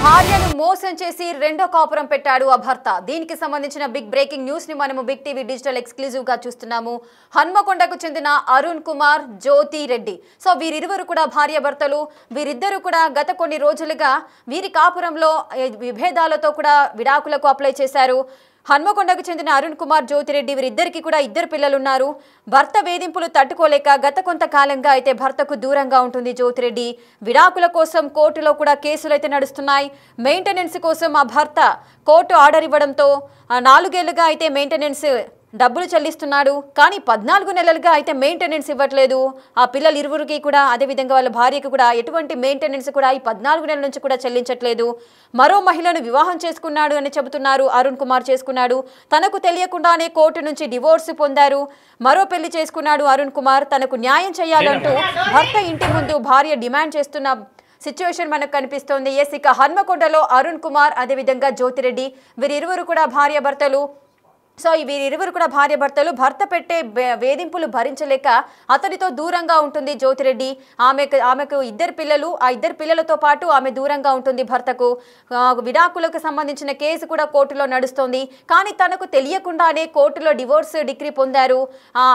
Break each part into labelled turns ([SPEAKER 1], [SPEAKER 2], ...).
[SPEAKER 1] భార్యను మోసం చేసి రెండో కాపురం పెట్టాడు ఆ భర్త. దీనికి సంబంధించిన బిగ్ బ్రేకింగ్ న్యూస్ ని మనము బిగ్ టీవీ డిజిటల్ ఎక్స్క్లూజివ్ గా చూస్తున్నాము. హన్మకొండకు చెందిన అరుణ్ కుమార్, జ్యోతి రెడ్డి. సో వీరిరువురు కూడా భార్య భర్తలు. వీరిద్దరూ కూడా గత కొన్ని రోజులుగా వీరి కాపురంలో విభేదాలతో కూడా విడాకులకు అప్లై చేశారు. హన్మకొండకు చెందిన అరుణ్ కుమార్, జ్యోతి రెడ్డి వీరిద్దరికి కూడా ఇద్దరు పిల్లలున్నారు. భర్త వేధింపులు తట్టుకోలేక గత కొంతకాలంగా అయితే భర్తకు దూరంగా ఉంటుంది జ్యోతి రెడ్డి. విడాకుల కోసం కోర్టులో కూడా కేసులు అయితే నడుస్తున్నాయి. మెయింటెనెన్స్ కోసం ఆ భర్త కోర్టు ఆర్డర్ ఇవ్వడంతో 4 ఏళ్లుగా అయితే మెయింటెనెన్స్ డబ్బులు చెల్లిస్తున్నాడు. కానీ 14 నెలలుగా అయితే మెయింటెనెన్స్ ఇవ్వట్లేదు. ఆ పిల్లలు ఇరువురికి కూడా, అదేవిధంగా వాళ్ళ భార్యకు కూడా ఎటువంటి మెయింటెనెన్స్ కూడా ఈ 14 నెలల నుంచి కూడా చెల్లించట్లేదు. మరో మహిళను వివాహం చేసుకున్నాడు అని చెబుతున్నారు. అరుణ్ కుమార్ చేసుకున్నాడు. తనకు తెలియకుండానే కోర్టు నుంచి డివోర్స్ పొందారు. మరో పెళ్లి చేసుకున్నాడు అరుణ్ కుమార్. తనకు న్యాయం చేయాలంటూ భర్త ఇంటి ముందు భార్య డిమాండ్ చేస్తున్న సిచ్యువేషన్ మనకు కనిపిస్తోంది. ఇక హన్మకొండలో అరుణ్ కుమార్, అదేవిధంగా జ్యోతి రెడ్డి వీరిరువురు కూడా భార్య భర్తలు. సో వీరిరువురు కూడా భార్య భర్తలు. భర్త పెట్టే వేధింపులు భరించలేక అతడితో దూరంగా ఉంటుంది జ్యోతిరెడ్డి. ఆమెకు ఇద్దరు పిల్లలు. ఆ ఇద్దరు పిల్లలతో పాటు ఆమె దూరంగా ఉంటుంది భర్తకు. విడాకులకు సంబంధించిన కేసు కూడా కోర్టులో నడుస్తోంది. కానీ తనకు తెలియకుండానే కోర్టులో డివోర్స్ డిగ్రీ పొందారు.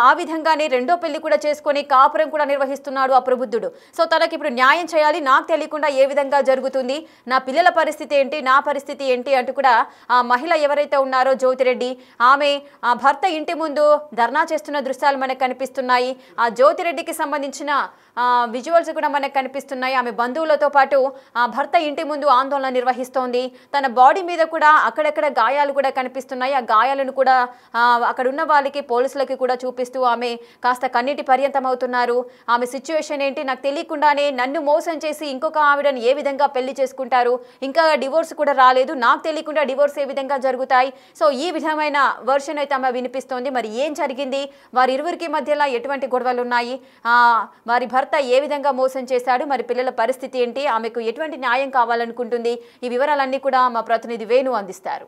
[SPEAKER 1] ఆ విధంగానే రెండో పెళ్లి కూడా చేసుకొని కాపురం కూడా నిర్వహిస్తున్నాడు ఆ ప్రబుద్ధుడు. సో తనకి ఇప్పుడు న్యాయం చేయాలి, నాకు తెలియకుండా ఏ విధంగా జరుగుతుంది, నా పిల్లల పరిస్థితి ఏంటి, నా పరిస్థితి ఏంటి అంటూ కూడా ఆ మహిళ ఎవరైతే ఉన్నారో జ్యోతిరెడ్డి, ఆమె ఆ భర్త ఇంటి ముందు ధర్నా చేస్తున్న దృశ్యాలు మనకు కనిపిస్తున్నాయి. ఆ జ్యోతిరెడ్డికి సంబంధించిన విజువల్స్ కూడా మనకు కనిపిస్తున్నాయి. ఆమె బంధువులతో పాటు ఆ భర్త ఇంటి ముందు ఆందోళన నిర్వహిస్తోంది. తన బాడీ మీద కూడా అక్కడక్కడ గాయాలు కూడా కనిపిస్తున్నాయి. ఆ గాయాలను కూడా అక్కడ ఉన్న వాళ్ళకి, పోలీసులకి కూడా చూపిస్తూ ఆమె కాస్త కన్నీటి పర్యంతం అవుతున్నారు. ఆమె సిచ్యువేషన్ ఏంటి, నాకు తెలియకుండానే నన్ను మోసం చేసి ఇంకొక ఆవిడని ఏ విధంగా పెళ్లి చేసుకుంటారు, ఇంకా డివోర్స్ కూడా రాలేదు, నాకు తెలియకుండా డివోర్స్ ఏ విధంగా జరుగుతాయి. సో ఈ విధమైన వర్షన్ అయితే ఆమె వినిపిస్తోంది. మరి ఏం జరిగింది, వారి ఇరువురికి మధ్యలో ఎటువంటి గొడవలు ఉన్నాయి, వారి భర్త ఏ విధంగా మోసం చేశాడు, మరి పిల్లల పరిస్థితి ఏంటి, ఆమెకు ఎటువంటి న్యాయం కావాలనుకుంటుంది, ఈ వివరాలన్నీ కూడా మా ప్రతినిధి వేణు అందిస్తారు.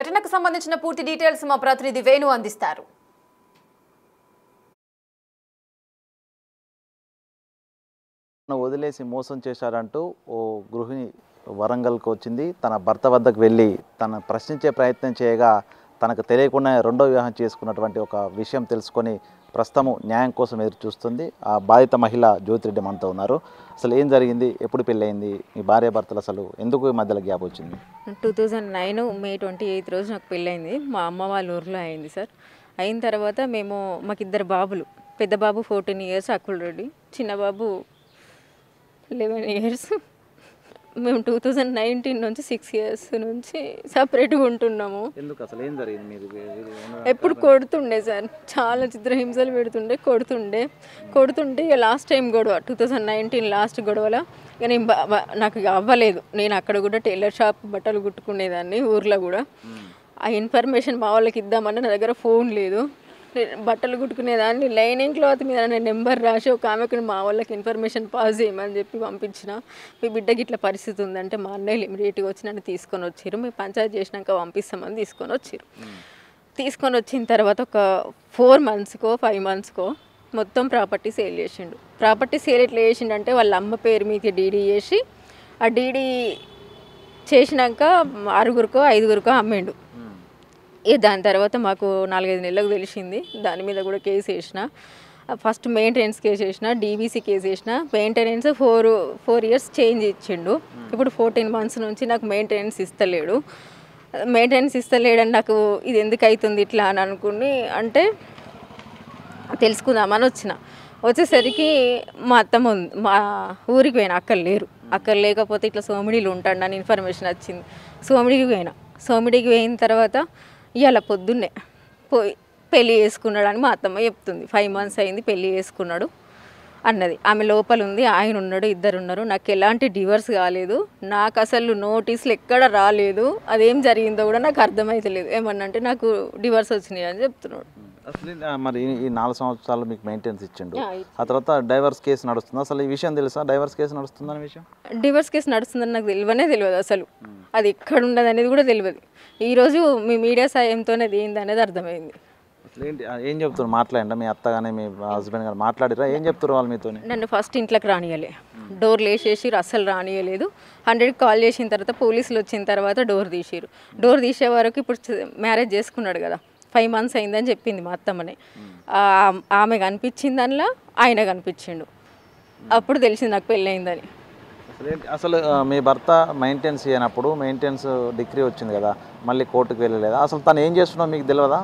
[SPEAKER 1] ఘటనకు సంబంధించిన పూర్తి డీటెయిల్స్ మా ప్రతినిధి వేణు అందిస్తారు.
[SPEAKER 2] వదిలేసి మోసం చేశారంటూ ఓ గృహిణి వరంగల్కి వచ్చింది. తన భర్త వద్దకు వెళ్ళి తన ప్రశ్నించే ప్రయత్నం చేయగా తనకు తెలియకుండా రెండో వివాహం చేసుకున్నటువంటి ఒక విషయం తెలుసుకొని ప్రస్తుతం న్యాయం కోసం ఎదురు చూస్తుంది. ఆ బాధిత మహిళ జ్యోతిరెడ్డి మనతో ఉన్నారు. అసలు ఏం జరిగింది, ఎప్పుడు పెళ్ళయింది, మీ భార్య భర్తలు అసలు ఎందుకు మధ్యలో గ్యాప్ వచ్చింది?
[SPEAKER 3] 2009 మే 28 రోజు నాకు పెళ్ళయింది. మా అమ్మ వాళ్ళ ఊర్లో అయింది సార్. అయిన తర్వాత మాకు ఇద్దరు బాబులు. పెద్ద బాబు 14 years అక్కుల్ రెడ్డి, చిన్న బాబు 11 years. మేము 2019 నుంచి 6 years నుంచి సపరేట్గా ఉంటున్నాము.
[SPEAKER 2] ఎందుకు అసలు ఏం జరిగింది?
[SPEAKER 3] ఎప్పుడు కొడుతుండే సార్, చాలా చిత్రహింసలు కొడుతుండే ఇక లాస్ట్ టైం గొడవ 2019 లాస్ట్ గొడవలో ఇక నేను నాకు అవ్వలేదు. నేను అక్కడ కూడా టైలర్ షాప్ బట్టలు కుట్టుకునేదాన్ని ఊర్లో కూడా. ఆ ఇన్ఫర్మేషన్ మా వాళ్ళకి ఇద్దామని నా దగ్గర ఫోన్ లేదు. బట్టలు కుట్టుకునేదాన్ని లైనింగ్ క్లాత్ మీద నేను నెంబర్ రాసి ఒక ఆమెకు మా వాళ్ళకి ఇన్ఫర్మేషన్ పాస్ చేయమని చెప్పి పంపించిన. మీ బిడ్డకి ఇట్లా పరిస్థితి ఉందంటే మా అన్నయ్యలు ఇమీడియట్గా వచ్చి నన్ను తీసుకొని వచ్చారు. మేము పంచాయతీ చేసినాక పంపిస్తామని తీసుకొని వచ్చారు. తీసుకొని వచ్చిన తర్వాత ఒక 4 monthsకో 5 monthsకో మొత్తం ప్రాపర్టీ సేల్ చేసిండు. ప్రాపర్టీ సేల్ ఎట్లా చేసిండు అంటే వాళ్ళ అమ్మ పేరు మీద డీడీ చేసి, ఆ డీడీ చేసినాక 6గురికో 5గురికో అమ్మిండు. దాని తర్వాత మాకు 4-5 నెలలకు తెలిసింది. దాని మీద కూడా కేసు వేసిన. ఫస్ట్ మెయింటెనెన్స్ కేసు వేసిన, డీబీసీ కేసు వేసిన. మెయింటెనెన్స్ 4 ఇయర్స్ చేంజ్ ఇచ్చిండు. ఇప్పుడు 14 months నుంచి నాకు మెయింటెనెన్స్ ఇస్తలేడు. మెయింటెనెన్స్ ఇస్తలేడని నాకు ఇది ఎందుకు అవుతుంది ఇట్లా అని అనుకుని అంటే తెలుసుకుందామని వచ్చేసరికి మా అత్తమ్మ మా ఊరికి పోయినా, అక్కడ లేరు. అక్కడ లేకపోతే ఇట్లా సోమిడిలో ఉంటాడు అని ఇన్ఫర్మేషన్ వచ్చింది. సోమిడికి పోయిన తర్వాత ఇవాళ పొద్దున్నే పోయి పెళ్ళి చేసుకున్నాడు అని మా అత్తమ్మ చెప్తుంది. 5 months అయింది పెళ్ళి చేసుకున్నాడు అన్నది. ఆమె లోపల ఉంది, ఆయన ఉన్నాడు, 2 ఉన్నారు. నాకు ఎలాంటి డివర్స్ కాలేదు, నాకు అసలు నోటీసులు ఎక్కడ రాలేదు. అదేం జరిగిందో కూడా నాకు అర్థమైతలేదు. ఏమన్నంటే నాకు డివర్స్ వచ్చినాయి అని చెప్తున్నాడు.
[SPEAKER 2] అసలు మరి ఈ 4 సంవత్సరాలు మీకు మెయింటెనెన్స్ ఇచ్చిండు, ఆ తర్వాత డైవర్స్ కేసు నడుస్తుంది. అసలు ఈ విషయం తెలుసా, డైవర్స్ కేసు నడుస్తుందని విషయం?
[SPEAKER 3] డివర్స్ కేసు నడుస్తుందని నాకు తెలియదు అసలు. అది ఎక్కడ ఉండదు అనేది కూడా తెలియదు. ఈరోజు మీ మీడియా సాయంతోనే అది ఏంది అనేది అర్థమైంది.
[SPEAKER 2] అసలు ఏంటి ఏం చెప్తారు? మాట్లాడండి మీ అత్త కానీ మీ హస్బెండ్ కానీ మాట్లాడిరా? ఏం చెప్తారు వాళ్ళు మీతో?
[SPEAKER 3] నన్ను ఫస్ట్ ఇంట్లోకి రానియలే, డోర్లు వేసేసి అస్సలు రానియలేదు. 100కి కాల్ చేసిన తర్వాత పోలీసులు వచ్చిన తర్వాత డోర్ తీసిరు. డోర్ తీసే వరకు ఇప్పుడు మ్యారేజ్ చేసుకున్నాడు కదా, 5 months అయిందని చెప్పింది మా అత్తమ్మని. ఆమె కనిపించింది అందులో, ఆయన కనిపించిండు. అప్పుడు తెలిసింది నాకు పెళ్ళి అయిందని.
[SPEAKER 2] అసలు మీ భర్త మెయింటెనెన్స్ చేయనప్పుడు మెయింటెనెన్స్ డిగ్రీ వచ్చింది కదా, మళ్ళీ కోర్టుకు వెళ్ళలేదా? అసలు తను ఏం చేస్తున్నావు మీకు తెలియదా?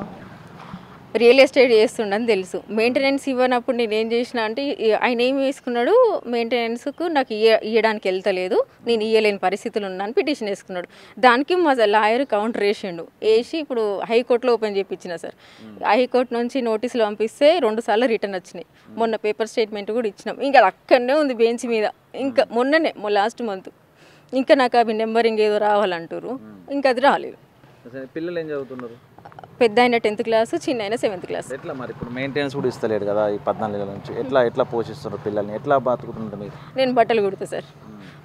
[SPEAKER 3] రియల్ ఎస్టేట్ చేస్తుండని తెలుసు. మెయింటెనెన్స్ ఇవ్వనప్పుడు నేను ఏం చేసిన అంటే ఆయన ఏం వేసుకున్నాడు, మెయింటెనెన్స్కు నాకు ఇవ్వడానికి వెళ్తలేదు, నేను ఇవ్వలేని పరిస్థితులు ఉన్నాను పిటిషన్ వేసుకున్నాడు. దానికి మా లాయర్ కౌంటర్ వేసి ఇప్పుడు హైకోర్టులో ఓపెన్ చేయించిన సార్. హైకోర్టు నుంచి నోటీసులు పంపిస్తే 2 సార్లు రిటర్న్ వచ్చినాయి. మొన్న పేపర్ స్టేట్మెంట్ కూడా ఇచ్చినాం. ఇంకా అది అక్కడనే ఉంది బెంచ్ మీద. ఇంకా మొన్ననే లాస్ట్ మంత్ ఇంకా నాకు అవి నెంబరింగ్ ఏదో రావాలంటారు, ఇంకా అది రాలేదు.
[SPEAKER 2] పిల్లలు ఏం చదువుతున్నారు?
[SPEAKER 3] పెద్ద అయిన 10th class, చిన్న అయిన 7th class.
[SPEAKER 2] ఎట్లా మరి ఇప్పుడు మెయింటెనెన్స్ కూడా ఇస్తలేడు కదా ఈ 14 నెలల నుంచి, ఎట్లా పోషిస్తున్నారు పిల్లల్ని, ఎట్లా బతుకుతుంటారు మీరు?
[SPEAKER 3] నేను బట్టలు కుడుతా సార్,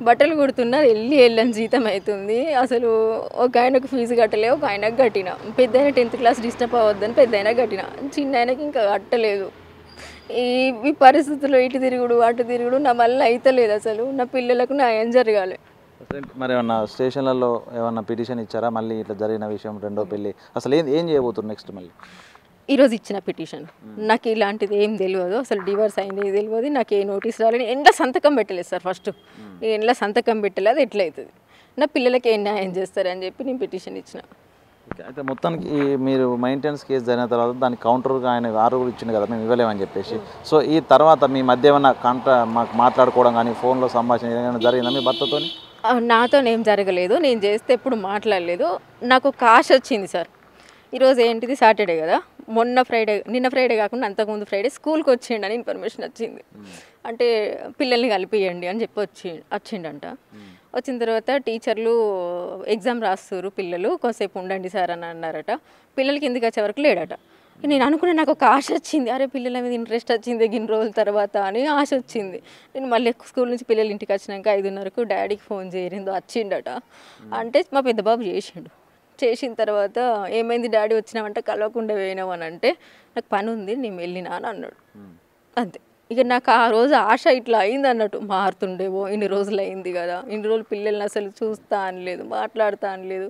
[SPEAKER 3] బట్టలు కుడుతున్నా, వెళ్ళని జీతం అవుతుంది. అసలు ఒక ఆయనకు ఫీజు కట్టలే, ఒక ఆయనకు కట్టిన. పెద్ద అయిన 10th class డిస్టర్బ్ అవ్వద్దని పెద్ద అయినా కట్టిన, చిన్న ఆయనకి ఇంకా కట్టలేదు. ఈ పరిస్థితుల్లో ఇటు తిరుగుడు అటు తిరుగుడు నా వల్ల అవుతలేదు. అసలు నా పిల్లలకు న్యాయం జరగాలి.
[SPEAKER 2] మరి ఏమన్నా స్టేషన్లలో ఏమన్నా పిటిషన్ ఇచ్చారా మళ్ళీ ఇట్లా జరిగిన విషయం, రెండో పెళ్ళి? అసలు ఏం చేయబోతున్నారు నెక్స్ట్? మళ్ళీ
[SPEAKER 3] ఈరోజు ఇచ్చిన పిటిషన్, నాకు ఇలాంటిది ఏం తెలియదు, అసలు డివర్స్ అయింది తెలియదు, నాకు ఏ నోటీస్ రాలేదు. ఎండ్ల సంతకం పెట్టలేదు సార్. ఫస్ట్ నేను ఎండ్ల సంతకం పెట్టలేదు, ఎట్లయితుంది, నా పిల్లలకి ఏం న్యాయం చేస్తారని చెప్పి నేను పిటిషన్ ఇచ్చిన.
[SPEAKER 2] అయితే మొత్తానికి మీరు మెయింటెనెన్స్ కేసు జరిగిన తర్వాత దానికి కౌంటర్గా ఆయన 6 ఇచ్చింది కదా, మేము ఇవ్వలేమని చెప్పేసి. సో ఈ తర్వాత మీ మధ్య ఏమన్నా మాకు మాట్లాడుకోవడం కానీ ఫోన్లో సంభాషణ ఏదైనా జరిగిందా మీ భర్తతో?
[SPEAKER 3] నాతో ఏం జరగలేదు, నేను చేస్తే ఎప్పుడు మాట్లాడలేదు. నాకు ఒక ఆశ వచ్చింది సార్. ఈరోజు ఏంటిది, సాటర్డే కదా, నిన్న ఫ్రైడే కాకుండా అంతకుముందు ఫ్రైడే స్కూల్కి వచ్చిండని ఇన్ఫర్మేషన్ వచ్చింది. అంటే పిల్లల్ని కలిపియండి అని చెప్పి వచ్చిండంట. వచ్చిన తర్వాత టీచర్లు ఎగ్జామ్ రాస్తారు, పిల్లలు కొంతసేపు ఉండండి సార్ అని అన్నారట. పిల్లలకి ఇందుకు వచ్చే వరకు లేడట. నేను అనుకున్నా, నాకు ఒక ఆశ వచ్చింది, అరే పిల్లల మీద ఇంట్రెస్ట్ వచ్చింది 2 రోజుల తర్వాత అని ఆశ వచ్చింది. నేను మళ్ళీ స్కూల్ నుంచి పిల్లలు ఇంటికి వచ్చినాక 5:30కు డాడీకి ఫోన్ చేయరిందో వచ్చిండట. అంటే మా పెద్ద బాబు చేసిన తర్వాత ఏమైంది డాడీ వచ్చినామంటే కలవకుండా పోయినావు అని అంటే, నాకు పని ఉంది నేను వెళ్ళినా అని అన్నాడు. అంతే. ఇక నాకు ఆ రోజు ఆశ ఇట్లా అయింది అన్నట్టు, మారుతుండేవో, ఇన్ని రోజులు అయింది కదా, ఇన్ని రోజులు పిల్లల్ని అసలు చూస్తా అనలేదు, మాట్లాడుతా అనలేదు.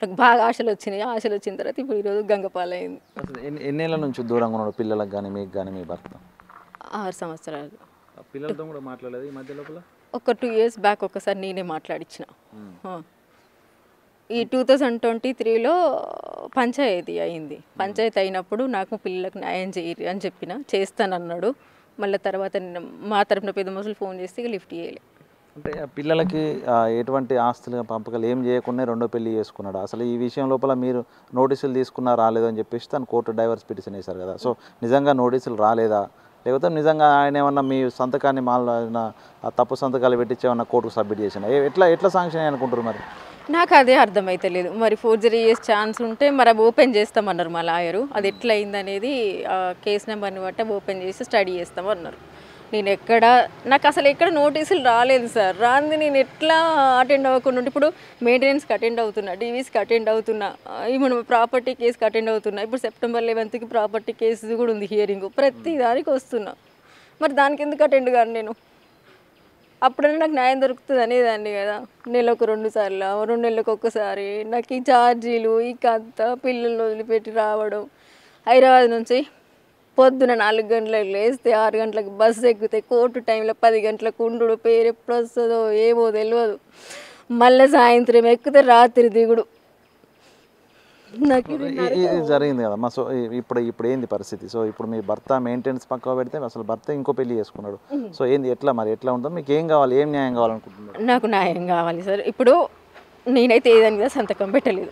[SPEAKER 3] నాకు బాగా ఆశలు వచ్చినాయి. ఆశలు వచ్చిన తర్వాత ఇప్పుడు ఈరోజు గంగపాలైంది.
[SPEAKER 2] అసలు ఎన్నేళ్ళ నుంచి దూరంగా ఉన్నాడు పిల్లలకు కానీ మీకు కానీ మీ భర్త?
[SPEAKER 3] 6 సంవత్సరాలు.
[SPEAKER 2] పిల్లలతో కూడా మాట్లాడలేదు ఈ మధ్య లోపల?
[SPEAKER 3] ఒక 2 years బ్యాక్ ఒకసారి నేనే మాట్లాడించిన. ఈ 2023లో పంచాయతీ అయింది. పంచాయతీ అయినప్పుడు నాకు పిల్లలకు న్యాయం చేయరు అని చెప్పిన, చేస్తానన్నాడు. మళ్ళీ తర్వాత మా తరపున పెద్ద మనుషులు ఫోన్ చేస్తే లిఫ్ట్ చేయలే.
[SPEAKER 2] అంటే పిల్లలకి ఎటువంటి ఆస్తులు పంపకాలు ఏం చేయకుండా రెండో పెళ్లి చేసుకున్నాడు. అసలు ఈ విషయం లోపల మీరు నోటీసులు తీసుకున్నా రాలేదు అని చెప్పేసి తను కోర్టు డైవర్స్ పిటిషన్ వేశారు కదా. సో నిజంగా నోటీసులు రాలేదా, లేకపోతే నిజంగా ఆయన ఏమన్నా మీ సంతకాన్ని మళ్ళీ తప్పు సంతకాలు పెట్టించి ఏమన్నా కోర్టుకు సబ్మిట్ చేసిన, ఎట్లా శాంక్షన్ అనుకుంటారు? మరి
[SPEAKER 3] నాకు అదే అర్థమైతలేదు. మరి ఫోర్జరీ చేసే ఛాన్స్ ఉంటే మరి అవి ఓపెన్ చేస్తామన్నారు మా లాయరు. అది ఎట్లా అయిందనేది కేసు నెంబర్ని బట్టి ఓపెన్ చేసి స్టడీ చేస్తామన్నారు. నాకు అసలు ఎక్కడ నోటీసులు రాలేదు సార్. రాంది నేను ఎట్లా అటెండ్ అవ్వకుండా, ఇప్పుడు మెయింటెనెన్స్కి అటెండ్ అవుతున్నా, డీవీస్కి అటెండ్ అవుతున్నా, ఇప్పుడు ప్రాపర్టీ కేసుకి అటెండ్ అవుతున్నా, ఇప్పుడు September 11కి ప్రాపర్టీ కేసు కూడా ఉంది హియరింగ్, ప్రతి దానికి వస్తున్నా. మరి దానికి ఎందుకు అటెండ్ కాను నేను? అప్పుడన్నా నాకు న్యాయం దొరుకుతుంది అనేదాన్ని కదా. నెలకు 2 సార్లు 2 నెలలకు ఒక్కసారి నాకు ఈ ఛార్జీలు ఈ కథ పిల్లల్ని వదిలిపెట్టి రావడం. హైదరాబాద్ నుంచి పొద్దున 4 గంటలకు లేస్తే 6 గంటలకు బస్సు ఎక్కితే కోర్టు టైంలో 10 గంటలకు ఉండు. పేరు ఎప్పుడు వస్తుందో ఏమో తెలియదు. మళ్ళీ సాయంత్రం ఎక్కితే రాత్రి దిగుడు.
[SPEAKER 2] ఇది జరిగింది కదమ్మా. సో ఇప్పుడు ఏంది పరిస్థితి? సో ఇప్పుడు మీ భర్త మెయింటెనెన్స్ పక్క పెడితే అసలు భర్త ఇంకో పెళ్లి చేసుకున్నాడు. సో ఏంది ఎట్లా ఉంటుందో? మీకు ఏం కావాలి, ఏం న్యాయం కావాలనుకుంటున్నారు?
[SPEAKER 3] నాకు న్యాయం కావాలి సార్. ఇప్పుడు నేనైతే ఏదాని మీద సంతకం పెట్టలేదు.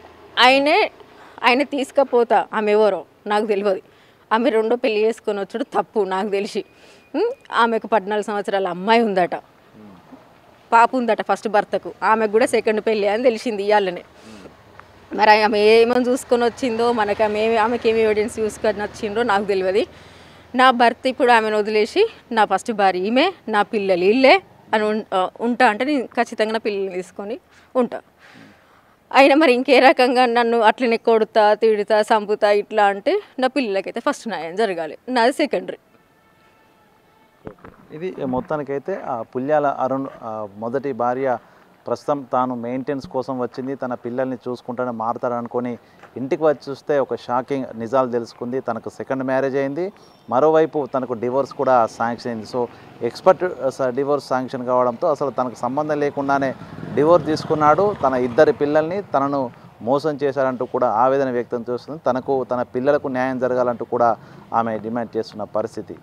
[SPEAKER 3] ఆయన తీసుకపోతా ఆమె ఎవరో నాకు తెలియదు. ఆమె 2వ పెళ్లి చేసుకొని వచ్చాడు తప్పు నాకు తెలిసి. ఆమెకు 14 సంవత్సరాల అమ్మాయి ఉందట, పాప ఉందట ఫస్ట్ భర్తకు. ఆమెకు కూడా 2nd పెళ్ళి అని తెలిసింది ఇవాళనే. మరి ఆమె ఏమని చూసుకొని వచ్చిందో మనకి ఆమెకి ఏమి ఎవిడెన్స్ చూసుకొని వచ్చిందో నాకు తెలియదు. నా భర్త ఇప్పుడు ఆమెను వదిలేసి నా ఫస్ట్ భార్య ఈమె, నా పిల్లలు ఇల్లే అని ఉంటా అంటే నేను ఖచ్చితంగా నా పిల్లల్ని తీసుకొని ఉంటా. అయినా మరి ఇంకే రకంగా నన్ను అట్లనే కొడుతా తిడుతా చంపుతా ఇట్లా అంటే నా పిల్లలకైతే ఫస్ట్ న్యాయం జరగాలి, నాది సెకండరీ.
[SPEAKER 2] ఇది మొత్తానికైతే పుల్యాల అరుణ్ మొదటి భార్య ప్రస్తుతం తాను మెయింటెనెన్స్ కోసం వచ్చింది, తన పిల్లల్ని చూసుకుంటానే మారుతాడనుకొని ఇంటికి వచ్చి చూస్తే ఒక షాకింగ్ నిజాలు తెలుసుకుంది. తనకు 2nd మ్యారేజ్ అయింది, మరోవైపు తనకు డివోర్స్ కూడా శాంక్షన్ అయింది. సో ఎక్స్పర్ట్ డివోర్స్ శాంక్షన్ కావడంతో అసలు తనకు సంబంధం లేకుండానే డివోర్స్ తీసుకున్నాడు. తన 2 పిల్లల్ని తనను మోసం చేశారంటూ కూడా ఆవేదన వ్యక్తం చేస్తుంది. తనకు తన పిల్లలకు న్యాయం జరగాలంటూ కూడా ఆమె డిమాండ్ చేస్తున్న పరిస్థితి.